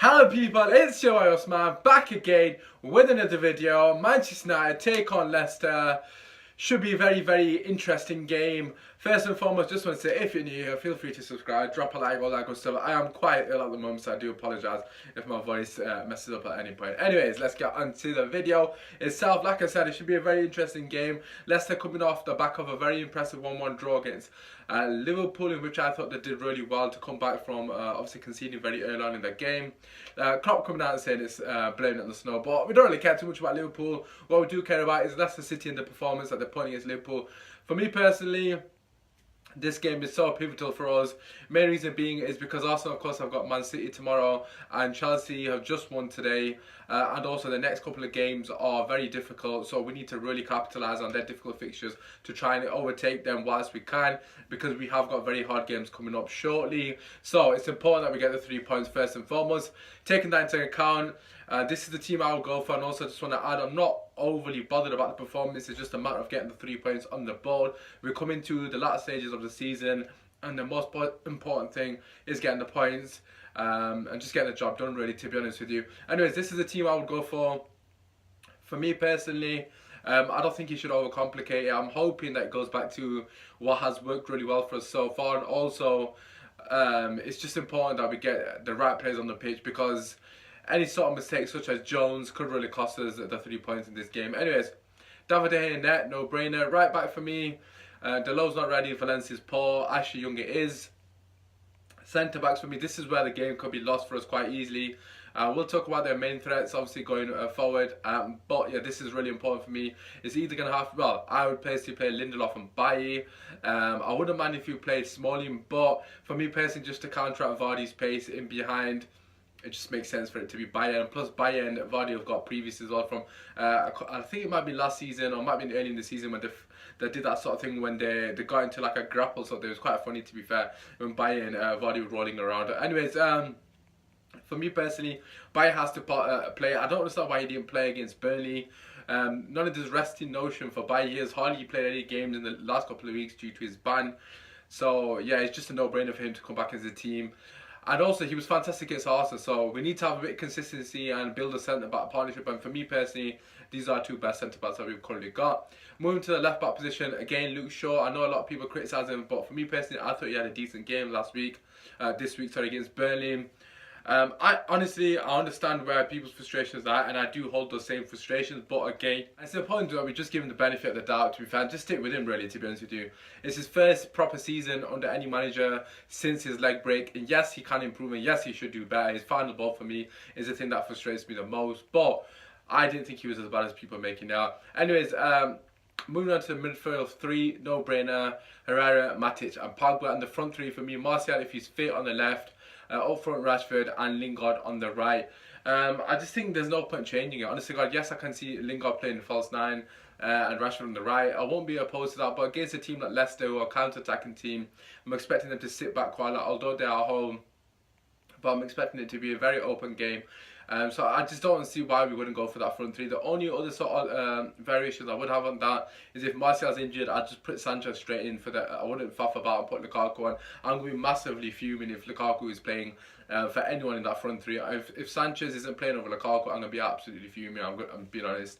Hello people, it's your Osman back again with another video. Manchester United take on Leicester. Should be a very interesting game. First and foremost, just want to say, if you're new here, feel free to subscribe, drop a like, all that good stuff. I am quite ill at the moment, so I do apologise if my voice messes up at any point. Anyways, let's get on to the video itself. Like I said, it should be a very interesting game. Leicester coming off the back of a very impressive 1-1 draw against Liverpool, in which I thought they did really well to come back from obviously conceding very early on in the game. Klopp coming out and saying it's blaming it on the snow, but we don't really care too much about Liverpool. What we do care about is Leicester City and the performance that they're putting against Liverpool. For me personally, this game is so pivotal for us. Main reason being is because Arsenal, of course, have got Man City tomorrow, and Chelsea have just won today, and also the next couple of games are very difficult, so we need to really capitalise on their difficult fixtures to try and overtake them whilst we can, because we have got very hard games coming up shortly. So it's important that we get the 3 points first and foremost. Taking that into account, this is the team I will go for, and also just want to add, I'm not overly bothered about the performance. It's just a matter of getting the 3 points on the board. We're coming to the last stages of the season, and the most important thing is getting the points and just getting the job done, really, to be honest with you. Anyways, this is the team I would go for. For me personally, I don't think you should overcomplicate it. I'm hoping that it goes back to what has worked really well for us so far, and also it's just important that we get the right players on the pitch, because any sort of mistakes such as Jones could really cost us the 3 points in this game. Anyways, David De Gea net, no brainer. Right back for me, Delo's not ready, Valencia's poor, Ashley Young it is. Centre backs for me, this is where the game could be lost for us quite easily. We'll talk about their main threats, obviously, going forward. But yeah, this is really important for me. It's either going to have, well, I would personally play Lindelof and Bailly. I wouldn't mind if you played Smalling, but for me personally, just to counteract Vardy's pace in behind, it just makes sense for it to be Bailly. And plus, Bailly and Vardy have got previous as well from, I think it might be last season, or it might be early in the season, when they did that sort of thing when they got into like a grapple. So it was quite funny, to be fair, when Bailly and Vardy were rolling around. Anyways, for me personally, Bailly has to play. I don't understand why he didn't play against Burnley. None of this resting notion for Bailly. He has hardly played any games in the last couple of weeks due to his ban. So yeah, it's just a no-brainer for him to come back as a team. And also, he was fantastic against Arsenal, so we need to have a bit of consistency and build a centre-back partnership. And for me personally, these are two best centre-backs that we've currently got. Moving to the left-back position, again, Luke Shaw. I know a lot of people criticise him, but for me personally, I thought he had a decent game this week, against Burnley. I understand where people's frustrations are, and I do hold those same frustrations, but again, it's important that we just give him the benefit of the doubt, to be fair, just stick with him, really, to be honest with you. It's his first proper season under any manager since his leg break, and yes, he can improve, and yes, he should do better. His final ball, for me, is the thing that frustrates me the most, but I didn't think he was as bad as people are making out. Anyways, moving on to the midfield three, no-brainer, Herrera, Matic, and Pogba. And the front three for me, Martial, if he's fit, on the left, up front Rashford, and Lingard on the right. I just think there's no point changing it. Honestly, God, yes, I can see Lingard playing false nine and Rashford on the right. I won't be opposed to that, but against a team like Leicester, who are a counter-attacking team, I'm expecting them to sit back quite a lot, although they are home. But I'm expecting it to be a very open game. So I just don't see why we wouldn't go for that front three. The only other sort of variations I would have on that is if Martial's injured, I'd just put Sanchez straight in for that. I wouldn't faff about and put Lukaku on. I'm going to be massively fuming if Lukaku is playing for anyone in that front three. If Sanchez isn't playing over Lukaku, I'm going to be absolutely fuming. I'm being honest.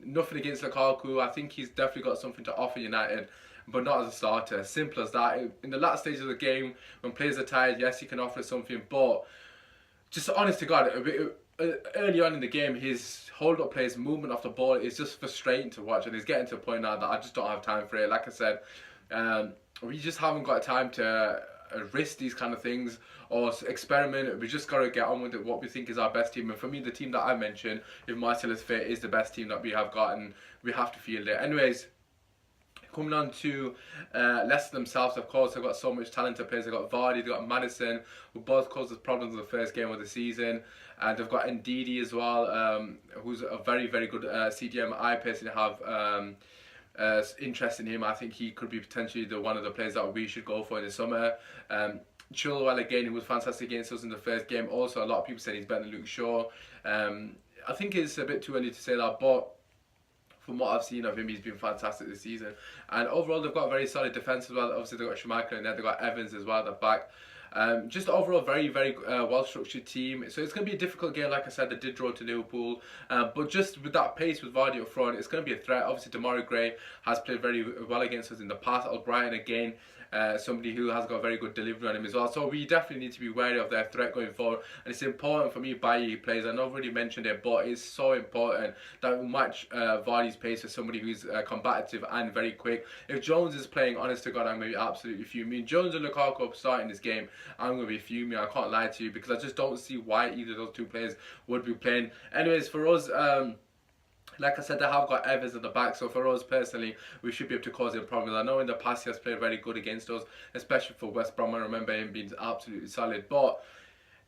Nothing against Lukaku. I think he's definitely got something to offer United, but not as a starter. Simple as that. In the last stage of the game, when players are tired, yes, he can offer something, but just honest to God, early on in the game, his hold-up play, his movement off the ball is just frustrating to watch, and he's getting to a point now that I just don't have time for it. Like I said, we just haven't got time to risk these kind of things or experiment. We just got to get on with it, what we think is our best team. And for me, the team that I mentioned, if Martial is fit, is the best team that we have got, and we have to field it. Anyways, coming on to Leicester themselves, of course, they've got so much talented players. They've got Vardy, they've got Maddison, who both caused us problems in the first game of the season. And they've got Ndidi as well, who's a very good CDM. I personally have interest in him. I think he could be potentially one of the players that we should go for in the summer. Chilwell, again, who was fantastic against us in the first game. Also, a lot of people said he's better than Luke Shaw. I think it's a bit too early to say that, but from what I've seen of him, he's been fantastic this season. And overall, they've got a very solid defence as well. Obviously, they've got Schmeichel in there, they've got Evans as well at the back. Just overall very well structured team. So it's going to be a difficult game. Like I said, they did draw to Liverpool, but just with that pace with Vardy up front, it's going to be a threat. Obviously, Demarai Gray has played very well against us in the past. O'Brien again. Somebody who has got very good delivery on him as well. So we definitely need to be wary of their threat going forward. And it's important for me, Bailly plays. I know I've already mentioned it, but it's so important that we match Vardy's pace with somebody who's combative and very quick. If Jones is playing, honest to God, I'm going to be absolutely fuming. Jones and Lukaku starting this game, I'm going to be fuming. I can't lie to you because I just don't see why either of those two players would be playing. Anyways, for us, like I said, they have got Evans at the back, so for us personally, we should be able to cause him problems. I know in the past he has played very good against us, especially for West Brom. I remember him being absolutely solid. But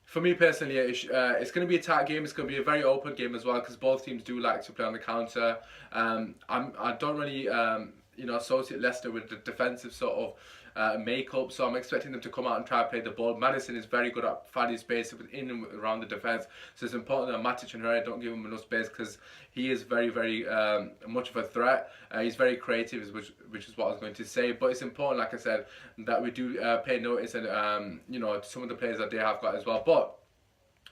for me personally, it's going to be a tight game. It's going to be a very open game as well because both teams do like to play on the counter. I don't really associate Leicester with the defensive sort of makeup, so I'm expecting them to come out and try and play the ball. Maddison is very good at finding space in and around the defence, so it's important that Matic and Herrera don't give him enough space because he is very much of a threat. He's very creative, which is what I was going to say, but it's important, like I said, that we do pay notice and some of the players that they have got as well. But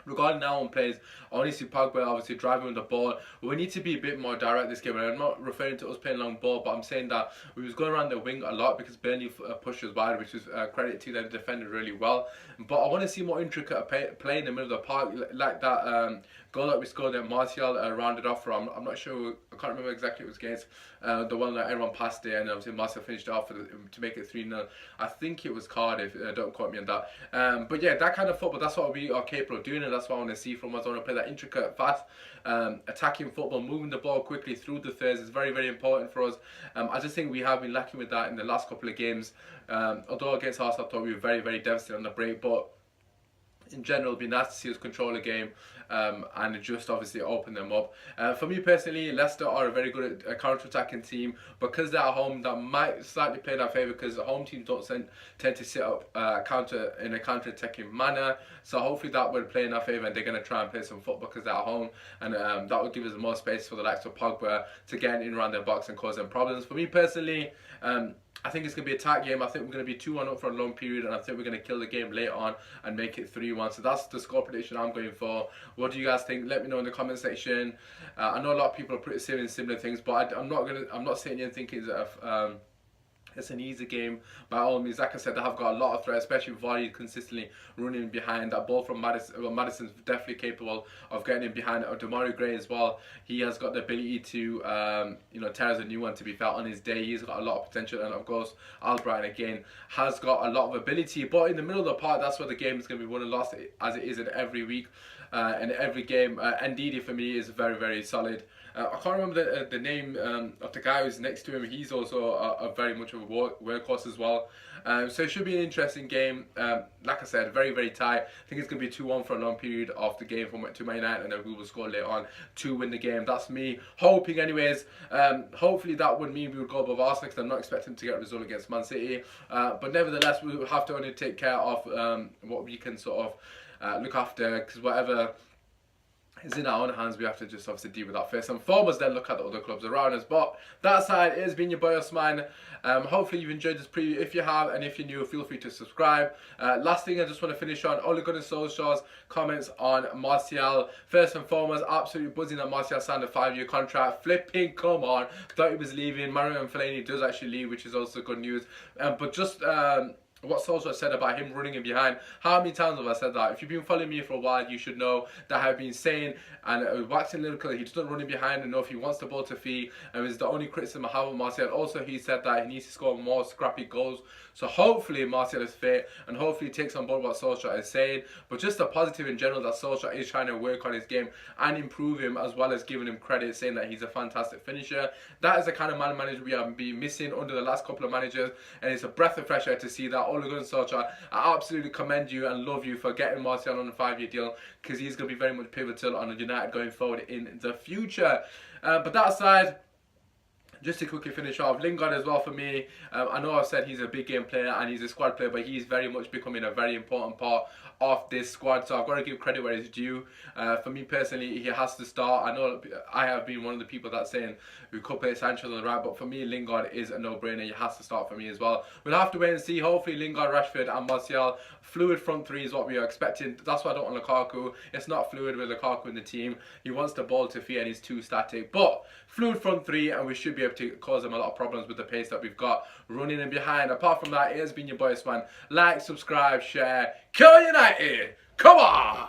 regarding our own plays, I only see Pogba obviously driving with the ball. We need to be a bit more direct this game, and I'm not referring to us playing long ball, but I'm saying that we was going around the wing a lot because Burnley pushed us wide, which is credit to them, defended really well. But I want to see more intricate play in the middle of the park, like that goal that we scored that Martial rounded off from. I'm not sure, I can't remember exactly what it was against, the one that everyone passed it and obviously Martial finished it off to make it 3-0. I think it was Cardiff, don't quote me on that. But yeah, that kind of football, that's what we are capable of doing, and that's what I want to see from us. I want to play that intricate, fast, attacking football, moving the ball quickly through the thirds is very important for us. I just think we have been lacking with that in the last couple of games. Although against Arsenal, I thought we were very devastated on the break, but in general, it'd be nice to see us control the game and just obviously open them up. For me personally, Leicester are a very good counter-attacking team. Because they're at home, that might slightly play in our favour because the home teams don't tend to sit up in a counter-attacking manner. So hopefully that will play in our favour and they're going to try and play some football because they're at home, and that will give us more space for the likes of Pogba to get in around their box and cause them problems. For me personally, I think it's going to be a tight game. I think we're going to be 2-1 up for a long period, and I think we're going to kill the game late on and make it 3-1. So that's the score prediction I'm going for. What do you guys think? Let me know in the comment section. I know a lot of people are pretty saying similar things, but I'm not saying anything is it's an easy game by all means. Like I said, they have got a lot of threats, especially Vardy consistently running behind. That ball from Maddison, well, Maddison's definitely capable of getting in behind. Demarai Gray as well, he has got the ability to tear as a new one, to be fair, on his day. He's got a lot of potential, and of course Albrighton again has got a lot of ability, but in the middle of the park, that's where the game is going to be won and lost, as it is in every week and every game. Ndidi for me is very solid. I can't remember the name of the guy who's next to him. He's also a very much of a workhorse as well. So it should be an interesting game. Like I said, very tight. I think it's going to be 2-1 for a long period of the game to Man United, and then we will score later on to win the game. That's me hoping anyways. Hopefully that would mean we would go above Arsenal because I'm not expecting to get a result against Man City. But nevertheless, we will have to only take care of what we can sort of look after, because whatever is in our own hands, we have to just obviously deal with that first and foremost, then look at the other clubs around us. But that side, it has been your boy Osman. Hopefully you've enjoyed this preview. If you have, and if you're new, feel free to subscribe. Last thing I just want to finish on, Ole Gunnar Solskjaer's comments on Martial. First and foremost, absolutely buzzing that Martial signed a 5-year contract. Flipping, come on. Thought he was leaving. Mario Fellaini does actually leave, which is also good news. But just what Solskjaer said about him running in behind. How many times have I said that? If you've been following me for a while, you should know that I've been saying and waxing lyrical, he doesn't run in behind enough. He wants the ball to feed, and it's the only criticism I have of Martial. Also, he said that he needs to score more scrappy goals. So hopefully Martial is fit, and hopefully he takes on board what Solskjaer is saying. But just a positive in general, that Solskjaer is trying to work on his game and improve him, as well as giving him credit, saying that he's a fantastic finisher. That is the kind of man manager we have been missing under the last couple of managers, and it's a breath of fresh air to see that. Ole Gunnar Solskjaer, I absolutely commend you and love you for getting Martial on a 5-year deal, because he's going to be very much pivotal on United going forward in the future. But that aside, just to quickly finish off, Lingard as well for me. I know I've said he's a big game player and he's a squad player, but he's very much becoming a very important part of this squad, so I've got to give credit where it's due. For me personally, he has to start. I know I have been one of the people that's saying we could play Sanchez on the right, but for me, Lingard is a no-brainer. He has to start for me as well. We'll have to wait and see. Hopefully, Lingard, Rashford, and Martial. Fluid front three is what we are expecting. That's why I don't want Lukaku. It's not fluid with Lukaku in the team. He wants the ball to feet and he's too static. But fluid front three, and we should be able to cause them a lot of problems with the pace that we've got running in behind. Apart from that, it has been your boy Swan. Like, subscribe, share. Kill United! Come on!